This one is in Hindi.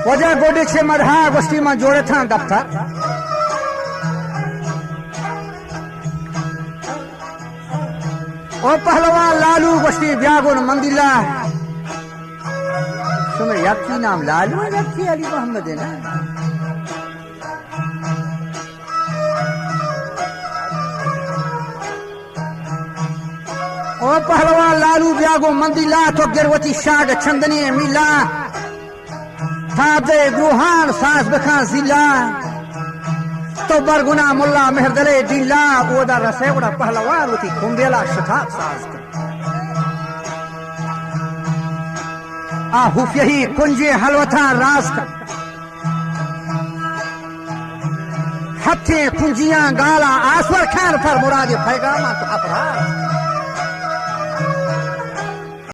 वजह गोडे छे मधा गोष्ठी में जोड़े था दफ्तर ओ पहलवान लालू गोष्ठी व्यागुन मंदिला सुमे याकी नाम लालू याकी अली मोहम्मद है ना ओ पहलवान लालू व्यागो मंदिला तो गिरवती शाग चंदनी मिला थादे गुहान सास बखा जिला तो बरगुना मुल्ला मेहरदले दिला ओदा रसेवड़ा पहलवान उती कुंबेला शताब साज आ हुफयही कुंजे हलवथा राज हथे कुंजियां गाला आसवर खान पर मुराद पैगाम तो अपराध